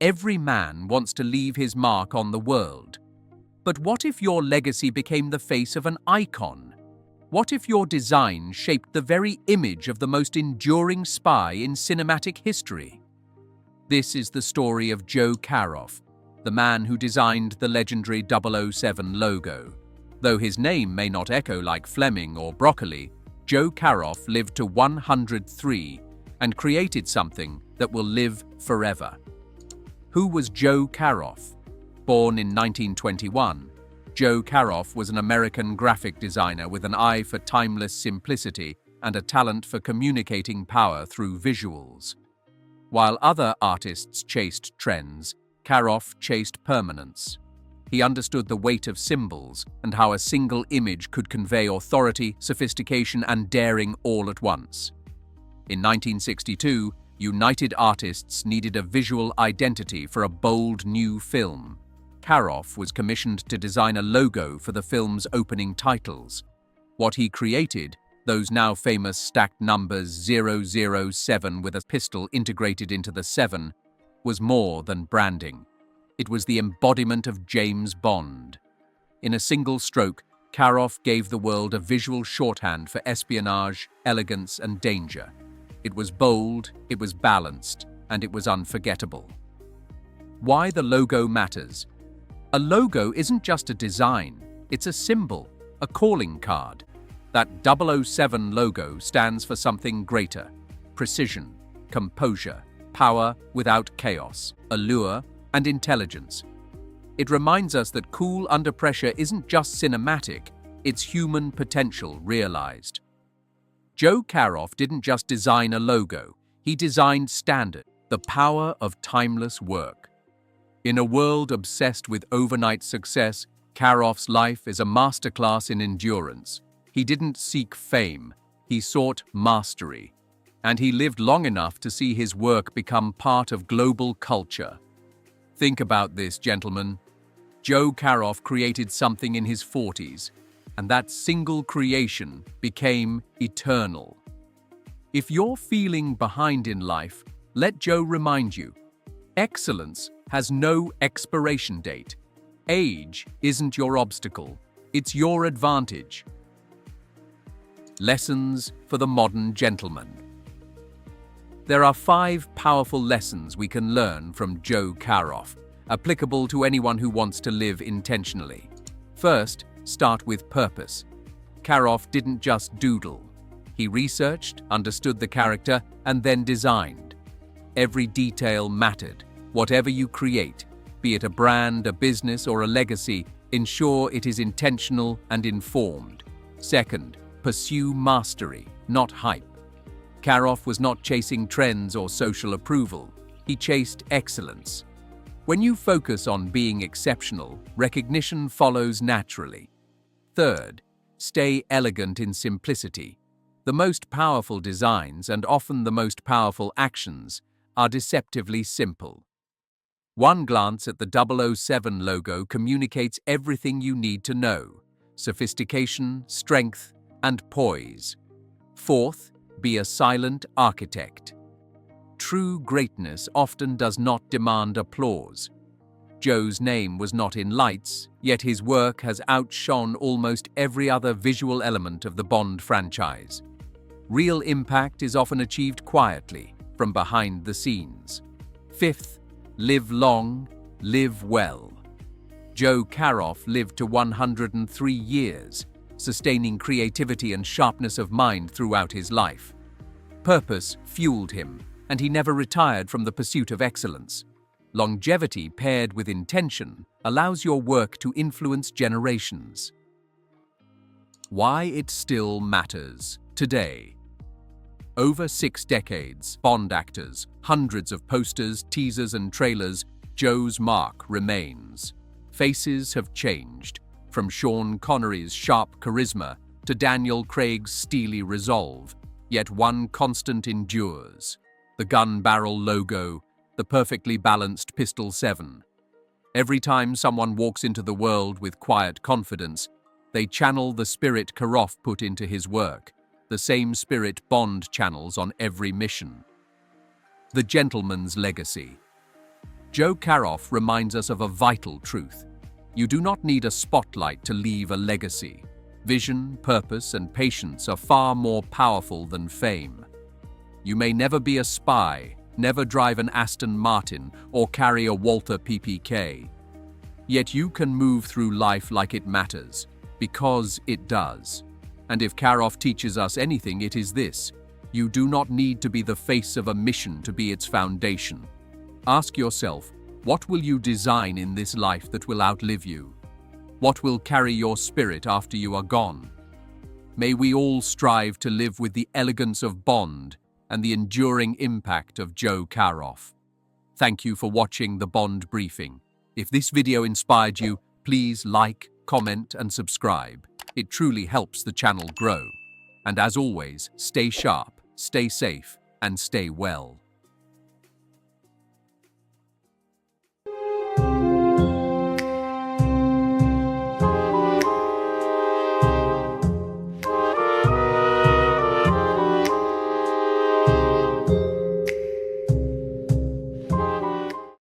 Every man wants to leave his mark on the world. But what if your legacy became the face of an icon? What if your design shaped the very image of the most enduring spy in cinematic history? This is the story of Joe Caroff, the man who designed the legendary 007 logo. Though his name may not echo like Fleming or Broccoli, Joe Caroff lived to 103 and created something that will live forever. Who was Joe Caroff? Born in 1921, Joe Caroff was an American graphic designer with an eye for timeless simplicity and a talent for communicating power through visuals. While other artists chased trends, Caroff chased permanence. He understood the weight of symbols and how a single image could convey authority, sophistication, and daring all at once. In 1962, United Artists needed a visual identity for a bold new film. Caroff was commissioned to design a logo for the film's opening titles. What he created, those now famous stacked numbers 007 with a pistol integrated into the 7, was more than branding. It was the embodiment of James Bond. In a single stroke, Caroff gave the world a visual shorthand for espionage, elegance, and danger. It was bold, it was balanced, and it was unforgettable. Why the logo matters? A logo isn't just a design, it's a symbol, a calling card. That 007 logo stands for something greater: precision, composure, power without chaos, allure, and intelligence. It reminds us that cool under pressure isn't just cinematic, it's human potential realized. Joe Caroff didn't just design a logo, he designed standard, the power of timeless work. In a world obsessed with overnight success, Caroff's life is a masterclass in endurance. He didn't seek fame, he sought mastery. And he lived long enough to see his work become part of global culture. Think about this, gentlemen. Joe Caroff created something in his 40s, and that single creation became eternal. If you're feeling behind in life, let Joe remind you, excellence has no expiration date. Age isn't your obstacle, it's your advantage. Lessons for the modern gentleman. There are 5 powerful lessons we can learn from Joe Caroff, applicable to anyone who wants to live intentionally. First, start with purpose. Caroff didn't just doodle. He researched, understood the character, and then designed. Every detail mattered. Whatever you create, be it a brand, a business, or a legacy, ensure it is intentional and informed. Second, pursue mastery, not hype. Caroff was not chasing trends or social approval. He chased excellence. When you focus on being exceptional, recognition follows naturally. Third, stay elegant in simplicity. The most powerful designs, and often the most powerful actions, are deceptively simple. One glance at the 007 logo communicates everything you need to know: sophistication, strength, and poise. Fourth, be a silent architect. True greatness often does not demand applause. Joe's name was not in lights, yet his work has outshone almost every other visual element of the Bond franchise. Real impact is often achieved quietly, from behind the scenes. Fifth, live long, live well. Joe Caroff lived to 103 years, sustaining creativity and sharpness of mind throughout his life. Purpose fueled him, and he never retired from the pursuit of excellence. Longevity paired with intention allows your work to influence generations. Why it still matters today. Over 6 decades, Bond actors, hundreds of posters, teasers, and trailers, Joe's mark remains. Faces have changed, from Sean Connery's sharp charisma to Daniel Craig's steely resolve, yet one constant endures: the gun barrel logo, the perfectly balanced pistol 7. Every time someone walks into the world with quiet confidence, they channel the spirit Caroff put into his work, the same spirit Bond channels on every mission. The gentleman's legacy. Joe Caroff reminds us of a vital truth. You do not need a spotlight to leave a legacy. Vision, purpose, and patience are far more powerful than fame. You may never be a spy, never drive an Aston Martin, or carry a Walther PPK. Yet you can move through life like it matters, because it does. And if Caroff teaches us anything, it is this: you do not need to be the face of a mission to be its foundation. Ask yourself, what will you design in this life that will outlive you? What will carry your spirit after you are gone? May we all strive to live with the elegance of Bond and the enduring impact of Joe Caroff. Thank you for watching the Bond Briefing. If this video inspired you, please like, comment, and subscribe. It truly helps the channel grow. And as always, stay sharp, stay safe, and stay well.